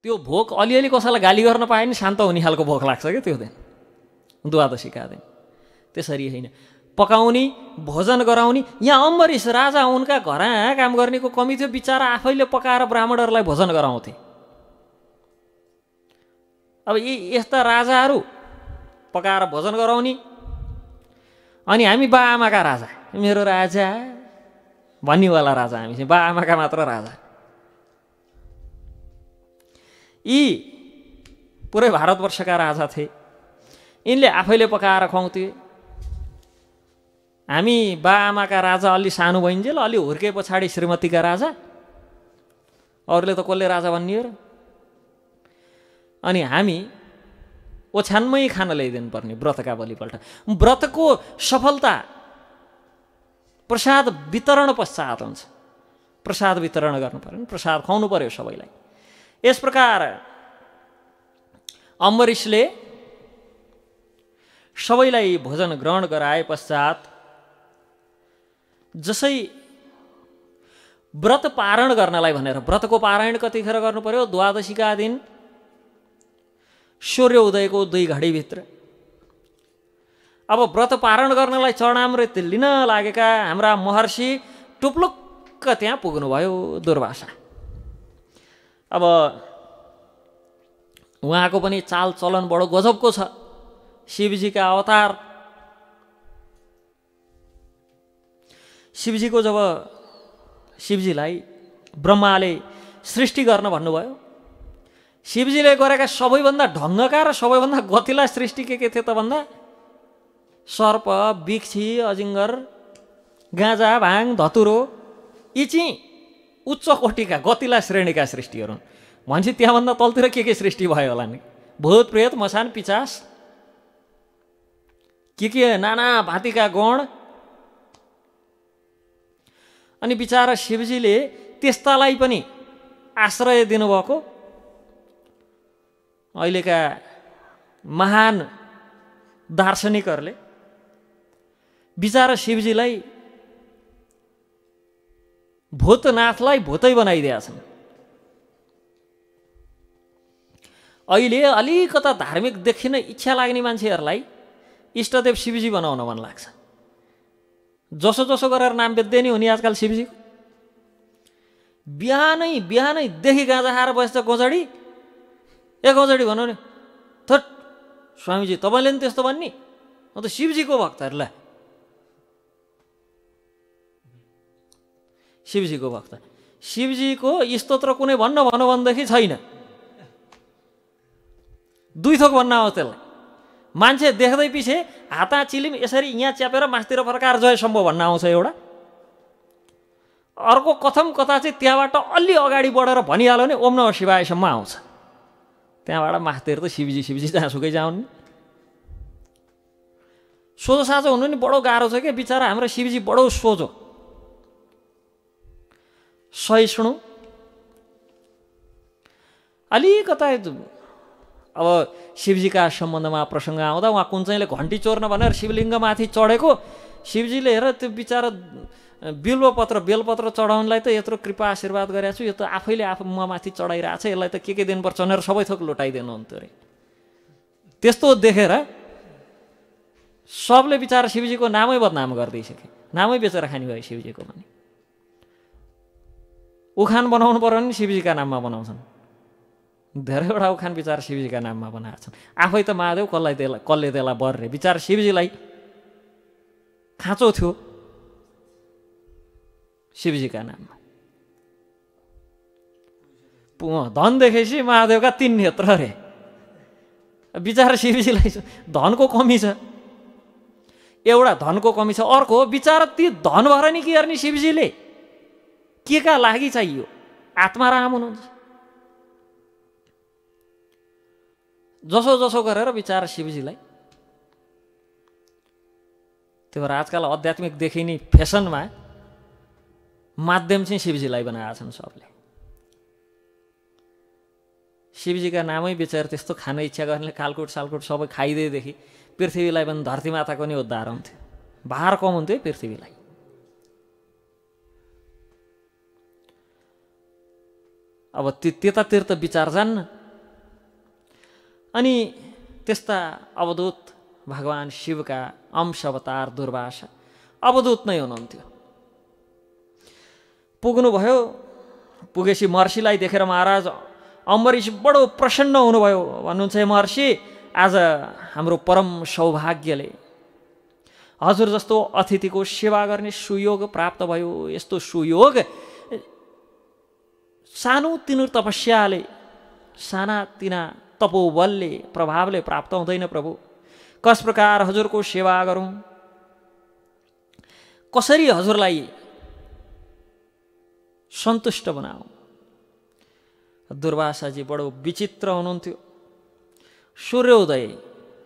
त्यो भोक अलिअलि कसैलाई गाली गर्न पाए नि शान्त हुने खालको भोक लाग्छ क्या त्यो दिन, द्वादशीका दिन। त्यसरी होइन, पकाउने भोजन गराउने। यहाँ अम्बरीश राजा उनका घर काम गर्नेको कमी थियो, बिचरा आफैले पकाएर ब्राह्मणहरूलाई भोजन गराउँथे। अब यस्ता राजाहरू पकाएर भोजन गराउने, अनि हामी बाआमाका राजा, मेरो राजा भन्नेवाला राजा, हामी चाहिँ बाआमाका मात्र राजा। यी पुरै भारतवर्षका राजा थिए, यिनले आफैले पकाएर खुवाउँथे। हामी बाआमाका राजा अलि सानो भइन्जेल, अलि हुर्के पछाडि श्रीमतीका राजा, अरूले त कसले राजा भन्ने र। अनि हामी ओछ्यानमै खाना ल्याइदिनु पर्ने व्रतका भोलिपल्ट। व्रतको सफलता प्रसाद वितरण पश्चात हुन्छ। प्रसाद वितरण गर्नु पर्यो, प्रसाद खुवाउनु पर्यो सबैलाई। यस प्रकार अम्बरीशले सबैलाई भोजन ग्रहण गराए पश्चात जसै व्रत पारण गर्नलाई भनेर, व्रतको पारायण कतिखेर गर्नु पर्यो? द्वादशीका दिन सूर्य उदयको 2 घडीभित्र। अब व्रत पारण गर्नलाई चरणामृत लिन लागेका हाम्रा महर्षि टुप्लुक्क त्यहाँ पुग्नुभयो दुर्वासा। अब उहाँको पनि चाल चलन बडो गजबको छ। शिवजीका अवतार, शिवजीको जब शिवजीलाई ब्रह्माले सृष्टि गर्न भन्नुभयो, शिवजीले गरेका सबैभन्दा ढङ्गका र सबैभन्दा गतिला सृष्टि के थियो त भन्दा सर्प, बिच्छी, अजिङ्गर, गाँजा, भाङ, धतुरो, यी चाहिँ उच्च कोटिका गतिला श्रेणीका सृष्टिहरू हुन्। भनेपछि त्यहाँभन्दा तलतिर के सृष्टि भयो होला नि? भूत, प्रेत, मसान, पिचास, के नाना भाँतीका गण। अनि बिचारा शिवजीले त्यस्तालाई पनि आश्रय दिनुभएको। अहिलेका महान दार्शनिकहरूले बिचारा शिवजीलाई भूतनाथलाई भूतै बनाइदिएछन्। अहिले अलिकता धार्मिक देखिन इच्छा लाग्ने मान्छेहरूलाई इष्टदेव शिवजी बनाउन मन लाग्छ। जसो जसो गरेर नाम बेच्दै नि हुने आजकल शिवजीको। बिहानैदेखि गाँजा खाएर बस्छ गोजडी, ए गोजडी भनौँ नि, थट स्वामीजी तपाईँले नि त्यस्तो भन्ने? अन्त शिवजीको भक्तहरूलाई, शिवजीको भक्त, शिवजीको स्तोत्र कुनै भन्न भनेदेखि छैन। 2 थोक भन्न आउँछ त्यसलाई। मान्छे देख्दै पछि हाता चिलिम यसरी यहाँ च्यापेर मासतिर फर्काएर जय शम्भो भन्न आउँछ एउटा। अर्को कथम कथा चाहिँ त्यहाँबाट अलि अगाडि बढेर भनिहाल्यो भने ओम नमः शिवायसम्म आउँछ। त्यहाँबाट मासतिर त शिवजी शिवजी जहाँसुकै जाउन्। सोझो साझो हुनु नि बडो गाह्रो छ क्या। बिचरा हाम्रो शिवजी बडो सोझो, सहिष्णु। अलिकता अब शिवजीका सम्बन्धमा प्रसङ्ग आउँदा उहाँ कुञ्चैले घन्टी चोर्न भनेर शिवलिङ्गमाथि चढेको, शिवजीले हेर त्यो बिचरा बेलपत्र चढाउनलाई त यत्रो कृपा आशीर्वाद गरेको छु, यो त आफैले म माथि चढाइरहेको छ, यसलाई त के दिनुपर्छ भनेर सबै थोक लुटाइदिनु हुन्थ्यो अरे। त्यस्तो देखेर सबले बिचरा शिवजीको नामै बदनाम गरिदिइसके, नामै बेचेर खाने भयो शिवजीको पनि। उखान बनाउनु पर्यो भने शिवजीका नाममा बनाउँछन्। धेरैवटा उखान बिचरा शिवजीका नाममा बनाएका छन्। आफै त महादेव, कसले त्यसलाई बर्रे। बिचरा शिवजीलाई खाँचो थियो शिवजीका नाममा। धन देखेपछि महादेवका 3 नेत्र अरे। बिचरा शिवजीलाई धनको कमी छ, एउटा धनको कमी छ। अर्को बिचरा ती धन भएर नि के गर्ने शिवजीले? के का लागि चाहियो? आत्माराम हुनुहुन्छ। जसो जसो गरेर बिचरा शिवजीलाई, त्यो भएर आजकल आध्यात्मिक देखिने फेसनमा माध्यम चाहिँ शिवजीलाई बनाएका छन् सबले। शिवजीका नामै बेचेर त्यस्तो खान इच्छा गर्नेले कालकुट सालकुट सबै खाइदिएदेखि पृथ्वीलाई पनि धरती माताको नि उद्धार हुन्थ्यो, भार कम हुन्थ्यो पृथ्वीलाई। अब त्यतातिर त विचार जान्न। अनि त्यस्ता अवधूत भगवान शिवका अंश अवतार दुर्वासा अवधूत नै हुनुहुन्थ्यो। पुग्नुभयो, पुगेपछि महर्षिलाई देखेर महाराज अम्बरीश बडो प्रसन्न हुनुभयो। भन्नुहुन्छ, हे महर्षि, आज हाम्रो परम सौभाग्यले हजुर जस्तो अतिथिको सेवा गर्ने सुयोग प्राप्त भयो। यस्तो सुयोग सानो तिनो तपस्याले, साना तिना तपोबलले, प्रभावले प्राप्त हुँदैन प्रभु। कस प्रकार हजुरको सेवा गरौँ, कसरी हजुरलाई सन्तुष्ट बनाऊ। दुर्वासाजी बडो विचित्र हुनुहुन्थ्यो। सूर्योदय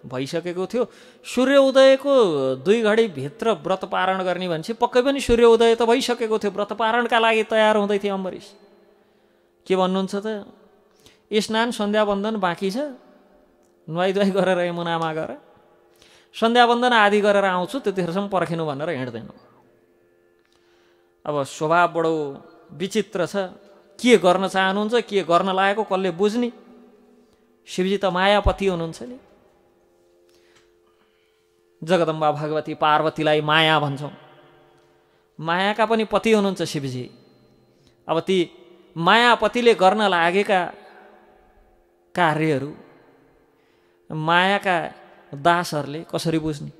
भइसकेको थियो। सूर्योदयको 2 घडी भित्र व्रत पारण गर्ने भनेपछि पक्कै पनि सूर्योदय त भइसकेको थियो। व्रत पारणका लागि तयार हुँदै थियो अम्बरीश। के भन्नुहुन्छ त, स्नान सन्ध्या वन्दन बाँकी छ, नुहाइधुवाइ गरेर यमुनामा गएर सन्ध्या वन्दन आदि गरेर आउँछु, त्यतिखेरसम्म पर्खिनु भनेर हिँड्दैनौ। अब स्वभाव बडो विचित्र छ। के गर्न चाहनुहुन्छ, के गर्न लागेको कसले बुझ्ने। शिवजी त मायापति हुनुहुन्छ नि। जगदम्बा भगवती पार्वतीलाई माया भन्छौँ। मायाका पनि पति हुनुहुन्छ शिवजी। अब ती मायापतिले गर्न लागेका कार्यहरू मायाका दासहरूले कसरी बुझ्ने।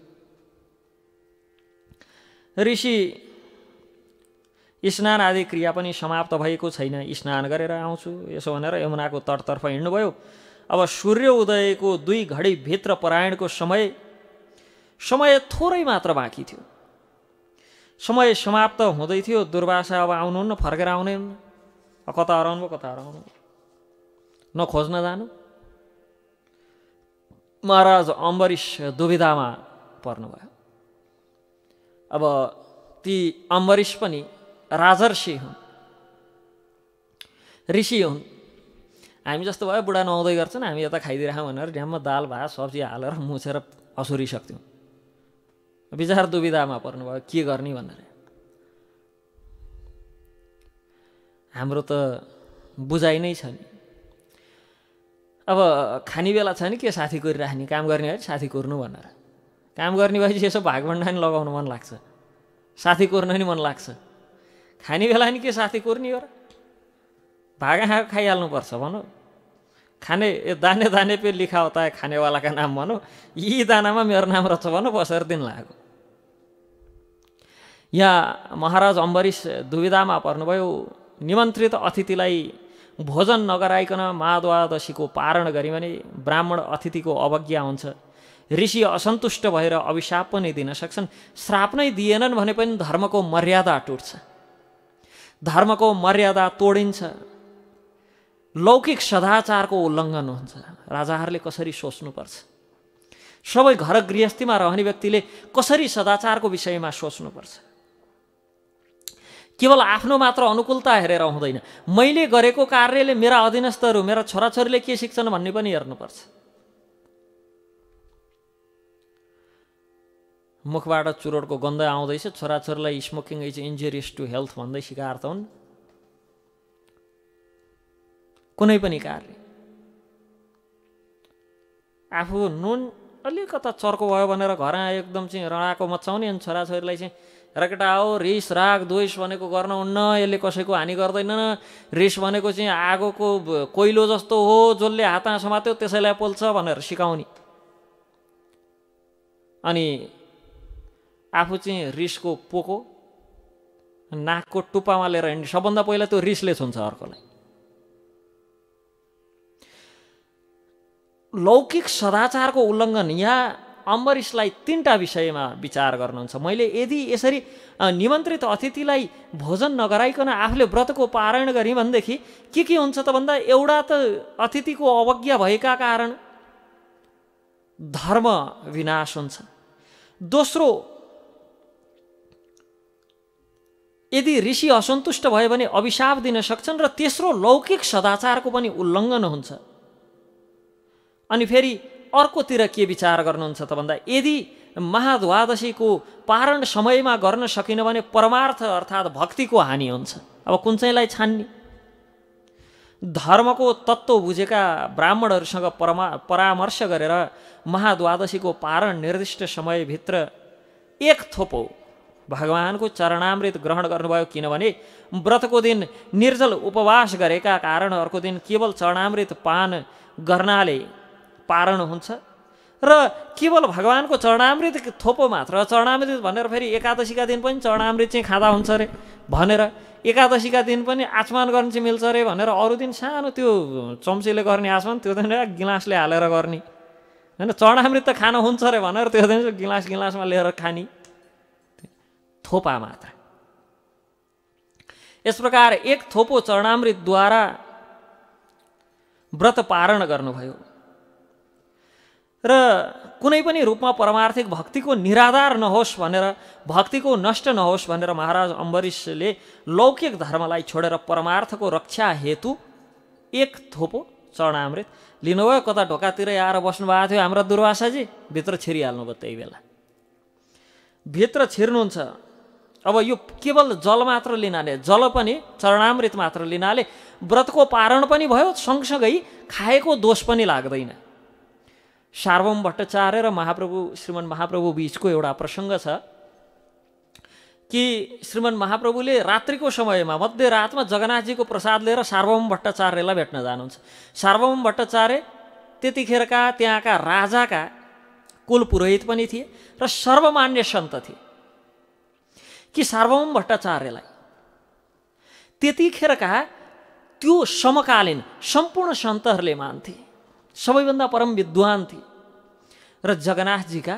ऋषि स्नान आदि क्रिया पनि समाप्त भएको छैन, स्नान गरेर आउँछु यसो भनेर यमुनाको तटतर्फ हिँड्नुभयो। अब सूर्योदयको 2 घडी भित्र परायणको समय थोरै मात्र बाँकी थियो। समय समाप्त हुँदै थियो। दुर्वासा अब आउनुहुन्न, फर्केर आउने हुन्न। कता हराउनु, कता हराउनु, नखोज्न जानु। महाराज अम्बरीश दुविधामा पर्नुभयो। अब ती अम्बरीश पनि राजर्षि हुन्, ऋषि हुन्। हामी जस्तो भयो बुढा नुहाउँदै गर्छन्, हामी यता खाइदिरहेको भनेर ढ्याममा दाल भात सब्जी हालेर मुछेर असुरिसक्थ्यौँ। विचार दुविधामा पर्नुभयो, के गर्ने भनेर। हाम्रो त बुझाइ नै छ नि। अब खाने बेला छ नि के साथी कोरिराख्ने, काम गर्ने है साथी कोर्नु भनेर। काम गर्ने भएपछि यसो भागभण्डा नि लगाउनु मन लाग्छ, साथी कोर्नु नि मन लाग्छ। खाने बेला नि के साथी कोर्ने हो र, भागा खाइहाल्नुपर्छ भनौँ। खाने दाने दाने पे लिखा होता है खानेवाला का नाम भनौँ। यी दानामा मेरो नाम रहेछ भनौँ, बसेर दिन लाग्यो। यहाँ महाराज अम्बरीश दुविधामा पर्नुभयो। निमन्त्रित अतिथिलाई भोजन नगराइकन महाद्वादशीको पारण गरी भने ब्राह्मण अतिथिको अवज्ञा हुन्छ। ऋषि असन्तुष्ट भएर अभिशाप पनि दिन सक्छन्। श्राप नै दिएनन् भने पनि धर्मको मर्यादा टुट्छ, धर्मको मर्यादा तोडिन्छ, लौकिक सदाचारको उल्लङ्घन हुन्छ। राजाहरूले कसरी सोच्नुपर्छ, सबै घर गृहस्थीमा रहने व्यक्तिले कसरी सदाचारको विषयमा सोच्नुपर्छ। केवल आफ्नो मात्र अनुकूलता हेरेर हुँदैन, मैले गरेको कार्यले मेरा अधीनस्थहरू मेरा छोराछोरीले के सिक्छन् भन्ने पनि हेर्नुपर्छ। मुखबाट चुरोटको गन्ध आउँदैछ, छोराछोरीलाई smoking is injurious to health भन्दै सिकाएर त हुन्। कुनै पनि कार्य आफू नुन अलिकता चर्को भयो भनेर घर एकदम चाहिँ रडाको मचाउने, अनि छोराछोरीलाई चाहिँ रकेटा हो रिस राग द्वेष भनेको गर्न हुन्न, यसले कसैको हानि गर्दैन, रिस भनेको चाहिँ आगोको कोइलो जस्तो हो, जसले हातमा समात्यो त्यसैलाई पोल्छ भनेर सिकाउने। अनि आफू चाहिँ रिसको पोको नाकको टुप्पामा लिएर हिँड्ने। सबभन्दा पहिला त्यो रिसले छुन्छ अर्कोलाई। लौकिक सदाचारको उल्लङ्घन। यहाँ अम्बरीशलाई 3टा विषयमा विचार गर्नुहुन्छ। मैले यदि यसरी निमन्त्रित अतिथिलाई भोजन नगराइकन आफूले व्रतको पारायण गरेँ भनेदेखि के हुन्छ त भन्दा, एउटा त अतिथिको अवज्ञा भएका कारण धर्म विनाश हुन्छ। दोस्रो, यदि ऋषि असन्तुष्ट भयो भने अभिशाप दिन सक्छन्। र तेस्रो, लौकिक सदाचारको पनि उल्लङ्घन हुन्छ। अनि फेरि अर्कोतिर के विचार गर्नुहुन्छ त भन्दा, यदि महाद्वादशीको पारण समयमा गर्न सकिन भने परमार्थ अर्थात् भक्तिको हानि हुन्छ। अब कुन चाहिँलाई छान्ने? धर्मको तत्त्व बुझेका ब्राह्मणहरूसँग परामर्श गरेर महाद्वादशीको पारण निर्दिष्ट समयभित्र एक थोपो भगवानको चरणामृत ग्रहण गर्नुभयो। किनभने व्रतको दिन निर्जल उपवास गरेका कारण अर्को दिन केवल चरणामृत पान गर्नाले पारण हुन्छ र केवल भगवानको चरणामृत थोपो मात्र, चरणामृत भनेर फेरि एकादशीका दिन पनि चरणामृत चाहिँ खाँदा हुन्छ अरे भनेर, एकादशीका दिन पनि आचमन गर्न चाहिँ मिल्छ अरे भनेर अरू दिन सानो त्यो चम्चीले गर्ने आचमन त्यो दिन गिलासले हालेर गर्ने होइन, चरणामृत त खान हुन्छ अरे भनेर त्यो दिन गिलासमा लिएर खाने, थोपा मात्र। यस प्रकार एक थोपो चरणामृतद्वारा व्रत पारण गर्नुभयो र कुनै पनि रूपमा परमार्थिक भक्तिको निराधार नहोस् भनेर, भक्तिको नष्ट नहोस् भनेर महाराज अम्बरीशले लौकिक धर्मलाई छोडेर परमार्थको रक्षा हेतु एक थोपो चरणामृत लिनुभयो। कता ढोकातिर आएर बस्नु भएको थियो हाम्रा दुर्वासाजी, भित्र छिरिहाल्नुभयो त्यही बेला। भित्र छिर्नुहुन्छ, अब यो केवल जल मात्र लिनाले, जल पनि चरणामृत मात्र लिनाले व्रतको पारण पनि भयो, सँगसँगै खाएको दोष पनि लाग्दैन। सार्वभौम भट्टाचार्य र श्रीमन् महाप्रभु बीचको एउटा प्रसङ्ग छ कि श्रीमन् महाप्रभुले रात्रिको समयमा मध्यरातमा जगन्नाथजीको प्रसाद लिएर सार्वभौम भट्टाचार्यलाई भेट्न जानुहुन्छ। सार्वभौम भट्टाचार्य त्यतिखेरका त्यहाँका राजाका कुल पुरोहित पनि थिए र सर्वमान्य सन्त थिए कि सार्वभौम भट्टाचार्यलाई त्यतिखेरका त्यो समकालीन सम्पूर्ण सन्तहरूले मान्थे, सबैभन्दा परम विद्वान थिए र जगन्नाथजीका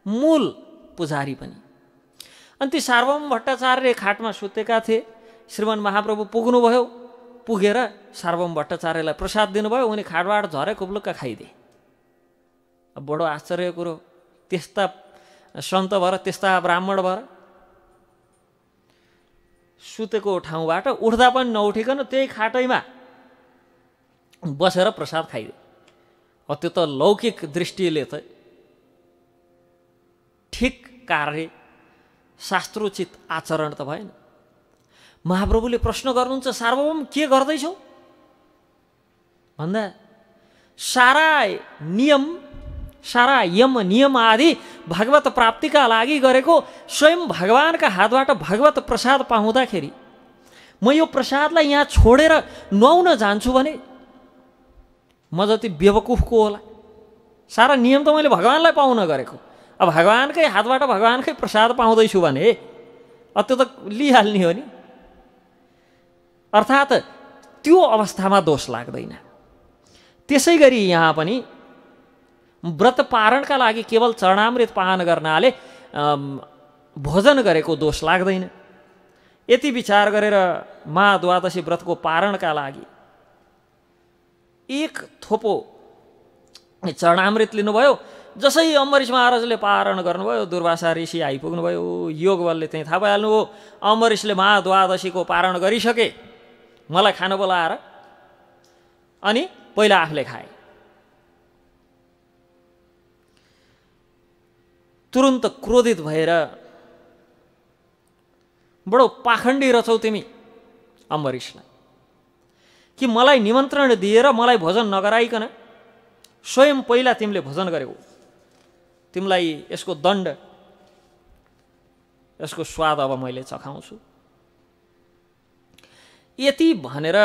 मूल पुजारी पनि। अनि ती सार्वभौम भट्टाचार्य खाटमा सुतेका थिए, श्रीमन् महाप्रभु पुग्नुभयो, पुगेर सार्वभौम भट्टाचार्यलाई प्रसाद दिनुभयो, उनी खाटबाट झरे कुप्लुक्क खाइदिए। अब बडो आश्चर्य कुरो, त्यस्ता सन्त भएर, त्यस्ता ब्राह्मण भएर सुतेको ठाउँबाट उठ्दा पनि नउठिकन त्यही खाटैमा बसेर प्रसाद खाइदिए। त्यो त लौकिक दृष्टिले त ठिक कार्य, शास्त्रोचित आचरण त भएन। महाप्रभुले प्रश्न गर्नुहुन्छ, सार्वभौम के गर्दैछौ भन्दा सारा यम नियम आदि भगवत प्राप्तिका लागि गरेको स्वयं भगवानका हातबाट भगवत प्रसाद पाउँदाखेरि म यो प्रसादलाई यहाँ छोडेर नुहाउन जान्छु भने म जति बेवकुफको होला। सारा नियम त मैले भगवानलाई पाउन गरेको, अब भगवानकै हातबाट भगवानकै प्रसाद पाउँदैछु भने त्यो त लिइहाल्ने हो नि। अर्थात् त्यो अवस्थामा दोष लाग्दैन। त्यसै गरी यहाँ पनि व्रत पारणका लागि केवल चरणामृत पान गर्नाले भोजन गरेको दोष लाग्दैन। यति विचार गरेर महाद्वादशी व्रतको पारणका लागि एक थोपो चरणामृत लिनुभयो। जसै अम्बरीश महाराजले पारण गर्नुभयो, दुर्वासा ऋषि आइपुग्नुभयो, योग बलले त्यहीँ थाहा पाइहाल्नुभयो अम्बरीशले महाद्वादशीको पारण गरिसके, मलाई खान बोलाएर अनि पहिला आफूले खाए। तुरुन्त क्रोधित भएर, बडो पाखण्डी रचौ तिमी अम्बरीशलाई, कि मलाई निमन्त्रण दिएर मलाई भोजन नगराइकन स्वयं पहिला तिमीले भोजन गरेको, तिमीलाई यसको दण्ड, यसको स्वाद अब मैले चखाउँछु। यति भनेर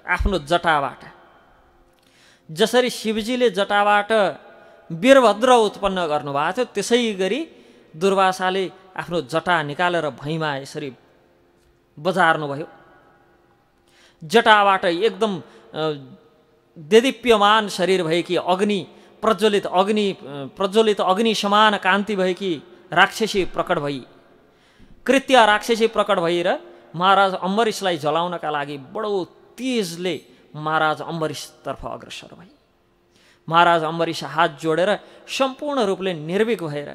आफ्नो जटाबाट, जसरी शिवजीले जटाबाट वीरभद्र उत्पन्न गर्नुभएको थियो त्यसै गरी दुर्वासाले आफ्नो जटा निकालेर भैँमा यसरी बजार्नुभयो। जटाबाट एकदम देदीप्यमान शरीर भएकी अग्नि प्रज्वलित अग्नि समान कान्ति भएकी राक्षसी प्रकट भई, कृत्य राक्षसी प्रकट भएर महाराज अम्बरीशलाई जलाउनका लागि बडो तेजले महाराज अम्बरीशतर्फ अग्रसर भए। महाराज अम्बरीश हात जोडेर सम्पूर्ण रूपले निर्भीक भएर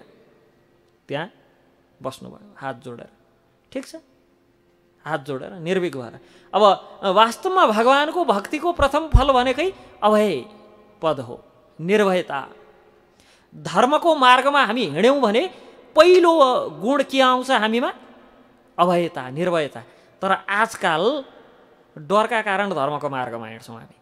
त्यहाँ बस्नुभयो, हात जोडेर। ठिक छ, हात जोडेर निर्भीक भएर। अब वास्तवमा भगवानको भक्तिको प्रथम फल भनेकै अभय पद हो, निर्भयता। धर्मको मार्गमा हामी हिँड्यौँ भने पहिलो गुण के आउँछ हामीमा? अभयता, निर्भयता। तर आजकल डरका कारण धर्मको मार्गमा हिँड्छौँ हामी।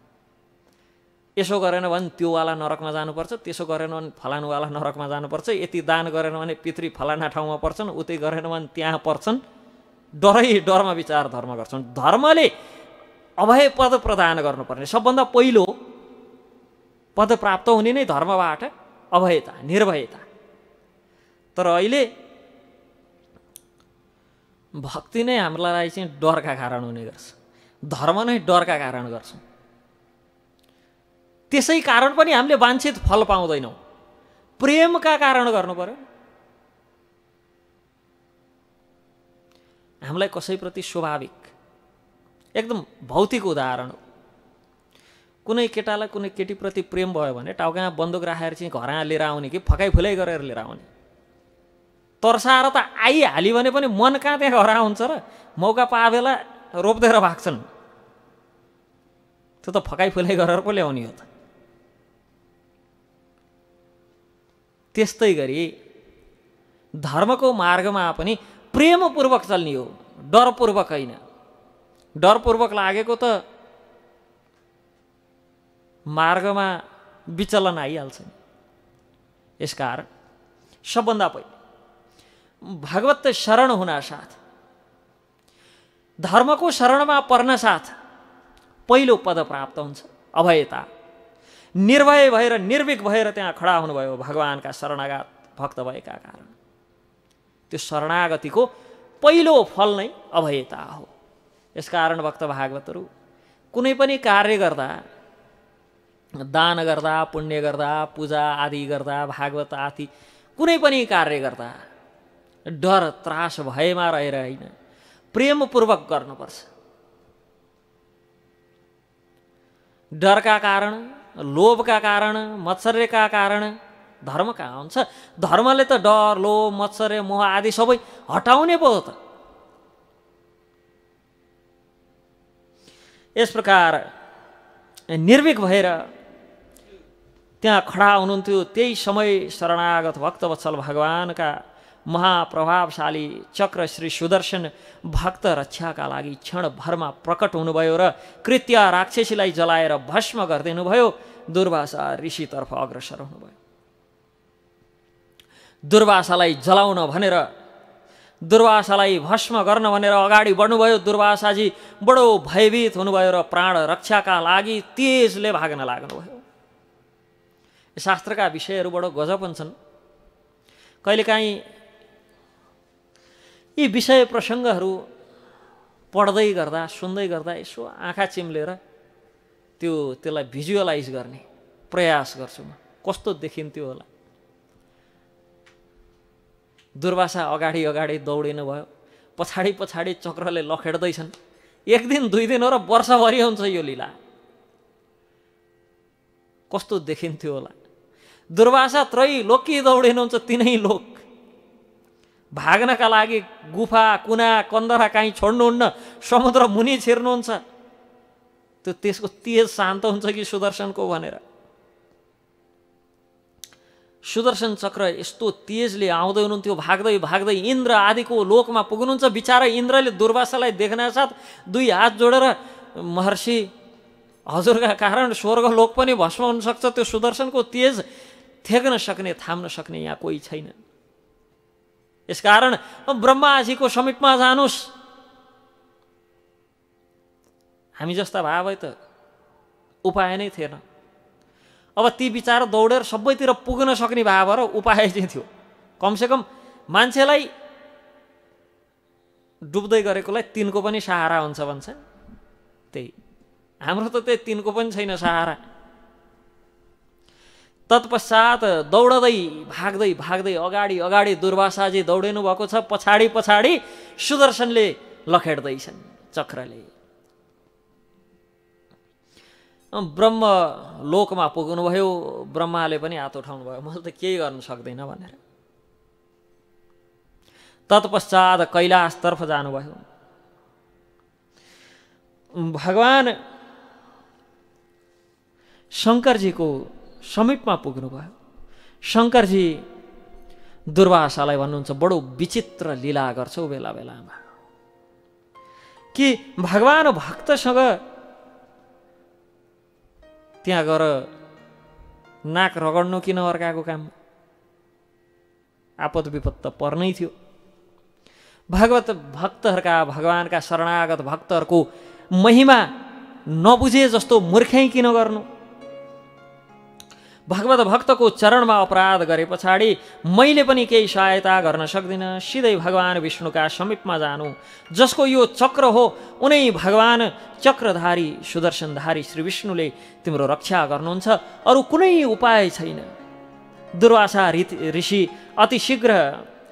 यसो गरेन भने त्योवाला नरकमा जानुपर्छ, त्यसो गरेन भने फलानुवाला नरकमा जानुपर्छ, यति दान गरेन भने पितृ फलाना ठाउँमा पर्छन्, उतै गरेन भने त्यहाँ पर्छन्। डरमा विचार धर्म गर्छन्। धर्मले अभय पद प्रदान गर्नुपर्ने, सबभन्दा पहिलो पद प्राप्त हुने नै धर्मबाट अभयता, निर्भयता। तर अहिले भक्ति नै हामीलाई चाहिँ डरका कारण हुने गर्छ, धर्म नै डरका कारण गर्छौँ। त्यसै कारण पनि हामीले वाञ्छित फल पाउँदैनौँ। प्रेमका कारण गर्नु पर्यो। हामीलाई कसैप्रति स्वाभाविक एकदम भौतिक उदाहरण हो, कुनै केटालाई कुनै केटीप्रति प्रेम भयो भने टाउकामा बन्दुक राखेर चाहिँ घरमा लिएर आउने कि फकाइ फुलाइ गरेर लिएर आउने। तर्साएर त आइहाल्यो भने पनि मन कहाँ त्यहाँ घर हुन्छ र, मौका पाए बेला रोप्देर भाग्छन्। त्यो त फकाइ फुलाइ गरेर पो ल्याउने हो त। त्यस्तै गरी धर्मको मार्गमा पनि प्रेमपूर्वक चल्ने हो, डरपूर्वक होइन। डरपूर्वक लागेको त मार्गमा विचलन आइहाल्छ नि। यसकारण सबभन्दा पहिले भगवत शरण हुना साथ, धर्मको शरणमा पर्न साथ पहिलो पद प्राप्त हुन्छ अभयता। निर्भय भएर निर्भीक भएर त्यहाँ खडा हुनुभयो भगवानका शरणागत भक्त भएका कारण। त्यो शरणागतिको पहिलो फल नै अभयता हो। यसकारण भक्त भागवतहरू कुनै पनि कार्य गर्दा, दान गर्दा, पुण्य गर्दा, पूजा आदि गर्दा, भागवत आदि कुनै पनि कार्य गर्दा डर त्रास भएमा रहेर होइन, प्रेमपूर्वक गर्नुपर्छ। डरका कारण, लोभका कारण, मत्सर्यका कारण धर्म कहाँ हुन्छ? धर्मले त डर, लोभ, मत्सर्य, मोह आदि सबै हटाउने पो हो त। यस प्रकार निर्भीक भएर त्यहाँ खडा हुनुहुन्थ्यो। त्यही समय शरणागत भक्तवत्सल भगवानका महाप्रभावशाली चक्र श्री सुदर्शन भक्त रक्षाका लागि क्षणभरमा प्रकट हुनुभयो र कृत्य राक्षसीलाई जलाएर भस्म गरिदिनु भयो। दुर्वासा ऋषितर्फ अग्रसर हुनुभयो। दुर्वासालाई जलाउन भनेर, दुर्वासालाई भस्म गर्न भनेर अगाडि बढ्नुभयो। दुर्वासाजी बडो भयभीत हुनुभयो र प्राण रक्षाका लागि तेजले भाग्न लाग्नुभयो। शास्त्रका विषयहरू बडो गजब हुन्छन्। कहिलेकाहीँ यी विषय प्रसङ्गहरू पढ्दै गर्दा, सुन्दै गर्दा यसो आँखा चिम्लेर त्यसलाई भिजुअलाइज गर्ने प्रयास गर्छु म। कस्तो देखिन्थ्यो होला। दुर्वासा अगाडि अगाडि दौडिनु भयो, पछाडि पछाडि चक्रले लखेड्दैछन्। एक दिन दुई दिन हो र वर्षभरि हुन्छ यो लीला। कस्तो देखिन्थ्यो होला। दुर्वासा त्रैलोकी दौडिनुहुन्छ, तीनै लोक। भाग्नका लागि गुफा, कुना, कन्दरा काहीँ छोड्नुहुन्न, समुद्र मुनि छिर्नुहुन्छ। त्यसको तेज शान्त हुन्छ कि सुदर्शनको भनेर। सुदर्शन चक्र यस्तो तेजले आउँदै हुनुहुन्थ्यो, भाग्दै भाग्दै इन्द्र आदिको लोकमा पुग्नुहुन्छ। बिचारा इन्द्रले दुर्वासालाई देख्न साथ दुई हात जोडेर, महर्षि हजुरका कारण स्वर्ग लोक पनि भस्म हुन सक्छ, त्यो सुदर्शनको तेज थेक्न सक्ने, थाम्न सक्ने यहाँ कोही छैन। यसकारण ब्रह्माजीको समीपमा जानुस्। हामी जस्ता भए भए त उपाय नै थिएन। अब ती विचार दौडेर सबैतिर पुग्न सक्ने भए भएर उपाय चाहिँ थियो। कमसेकम मान्छेलाई डुब्दै गरेकोलाई तिनको पनि सहारा हुन्छ भन्छ। त्यही हाम्रो त त्यही तिनको पनि छैन सहारा। तत्पश्चात दौडदै भाग्दै भाग्दै अगाडि अगाडि दुर्वासाजी दौडिनु भएको छ, पछाडि पछाडि सुदर्शनले लखेड्दैछन् चक्रले। ब्रह्म लोकमा पुग्नुभयो। ब्रह्माले पनि हात उठाउनु भयो, म त केही गर्न सक्दैन भनेर। तत्पश्चात कैलाशतर्फ जानुभयो। भगवान शङ्करजीको समीपमा पुग्नुभयो। शङ्करजी दुर्वासालाई भन्नुहुन्छ, बडो विचित्र लीला गर्छौ बेला बेलामा। कि भगवान भक्तसँग त्यहाँ गएर नाक रगड्नु किन अर्काको काम? आपद विपद त पर्नै थियो। भगवत भक्तहरूका भगवानका शरणागत भक्तहरूको महिमा नबुझे जस्तो मूर्खै किन गर्नु? भगवत भक्तको चरणमा अपराध गरे पछाडि मैले पनि केही सहायता गर्न सक्दिनँ। सिधै भगवान विष्णुका समीपमा जानु। जसको यो चक्र हो उनै भगवान चक्रधारी सुदर्शनधारी श्री विष्णुले तिम्रो रक्षा गर्नुहुन्छ। अरू कुनै उपाय छैन। दुर्वासा ऋषि अति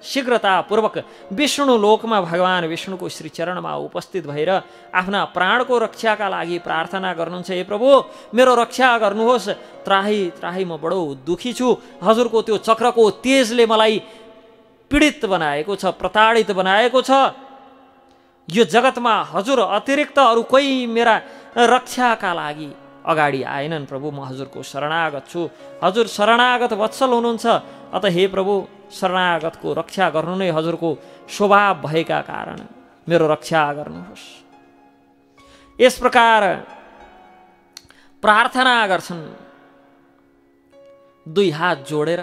शीघ्रतापूर्वक विष्णु लोकमा भगवान विष्णुको श्री चरणमा उपस्थित भएर आफ्ना प्राणको रक्षाका लागि प्रार्थना गर्नुहुन्छ। हे प्रभु, मेरो रक्षा गर्नुहोस्। त्राही त्राही म बडो दुखी छु। हजुरको त्यो चक्रको तेजले मलाई पीडित बनाएको छ, प्रताडित बनाएको छ। यो जगतमा हजुर अतिरिक्त अरू कोही मेरा रक्षाका लागि अगाडि आएनन्। प्रभु, म हजुरको शरणागत छु। हजुर शरणागत वत्सल हुनुहुन्छ। अत हे प्रभु, शरणागतको रक्षा गर्नु नै हजुरको स्वभाव भएका कारण मेरो रक्षा गर्नुहोस्। यस प्रकार प्रार्थना गर्छन् दुई हात जोडेर।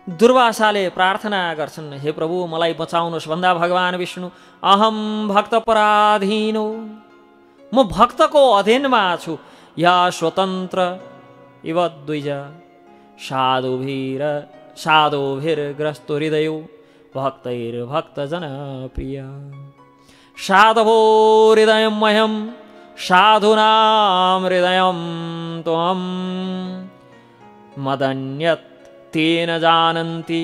दुर्वासाले प्रार्थना गर्छन्, हे प्रभु मलाई बचाउनुहोस् भन्दा भगवान विष्णु, अहम भक्त पराधीनो, म भक्तको अधीनमा छु। या स्वतन्त्र इव द्विज साधुभिर्ग्रस्तो हृदयो भक्तैर्भक्तजन प्रिय। साधवो हृदयं मह्यं साधूनां हृदयं त्वं मदन्यत् तेन जानन्ति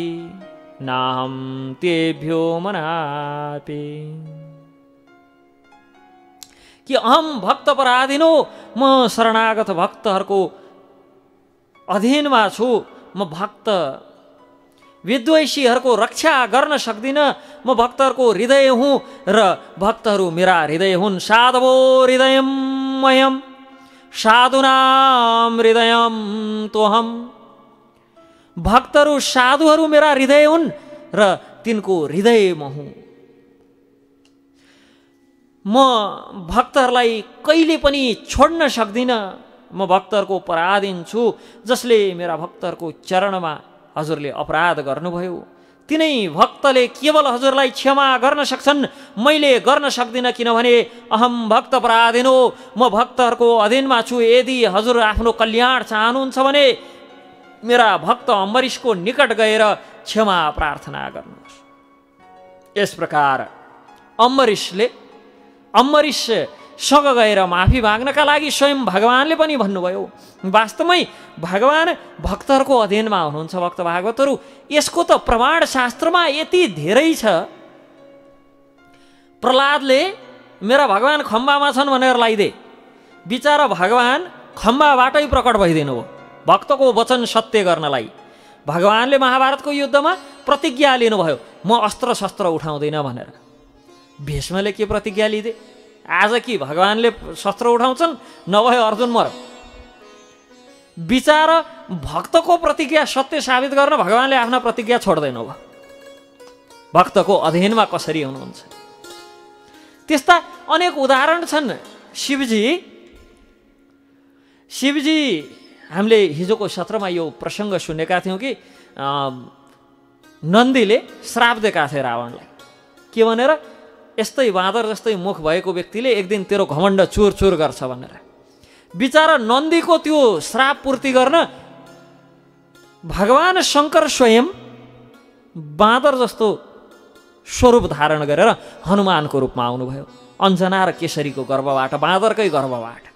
नाहं तेभ्यो मनापि। कि अहम भक्त पराधीनो, म शरणागत भक्तहरूको अधीनमा छु। म भक्त विद्वेषीहरूको रक्षा गर्न सक्दिनँ। म भक्तहरूको हृदय हुँ र भक्तहरू मेरा हृदय हुन्। साधवो हृदयं मह्यं साधूनां हृदयं त्वहं। भक्तहरू साधुहरू मेरा हृदय हुन् र तिनको हृदय म हुँ। म भक्तहरूलाई कहिले पनि छोड्न सक्दिनँ। म भक्तहरूको पराधीन छु। जसले मेरा भक्तहरूको चरणमा हजुरले अपराध गर्नुभयो, तिनै भक्तले केवल हजुरलाई क्षमा गर्न सक्छन्। मैले गर्न सक्दिनँ, किनभने अहम भक्त पराधीनो, म भक्तहरूको अधीनमा छु। यदि हजुर आफ्नो कल्याण चाहनुहुन्छ भने मेरा भक्त अम्बरीशको निकट गएर क्षमा प्रार्थना गर्नुहोस्। यस प्रकार अम्बरीशसँग गएर माफी माग्नका लागि स्वयं भगवानले पनि भन्नुभयो। वास्तवमै भगवान भक्तहरूको अधीनमा हुनुहुन्छ। भक्त भागवतहरू, यसको त प्रमाण शास्त्रमा यति धेरै छ। प्रहलादले मेरा भगवान खम्बामा छन् भनेर लगाइदे, बिचारा भगवान खम्बाबाटै प्रकट भइदिनु हो भक्तको वचन सत्य गर्नलाई। भगवानले महाभारतको युद्धमा प्रतिज्ञा लिनुभयो, म अस्त्र शस्त्र उठाउँदिन भनेर। भीष्मले के प्रतिज्ञा लिँदे? आज कि भगवानले शस्त्र उठाउँछन्, नभए अर्जुन मर। बिचारा भक्तको प्रतिज्ञा सत्य साबित गर्न भगवानले आफ्ना प्रतिज्ञा छोड्दैनौ भयो। भक्तको अधीनमा कसरी हुनुहुन्छ? त्यस्ता अनेक उदाहरण छन्। शिवजी हामीले हिजोको सत्रमा यो प्रसङ्ग सुनेका थियौँ कि नन्दीले श्राप दिएका थिए रावणलाई। के भनेर? यस्तै बाँदर जस्तै मुख भएको व्यक्तिले एक दिन तेरो घमण्ड चुर चुर गर्छ भनेर। बिचारा नन्दीको त्यो श्राप पूर्ति गर्न भगवान शङ्कर स्वयं बाँदर जस्तो स्वरूप धारण गरेर हनुमानको रूपमा आउनुभयो। अञ्जना र केसरीको गर्भबाट, बाँदरकै गर्भबाट।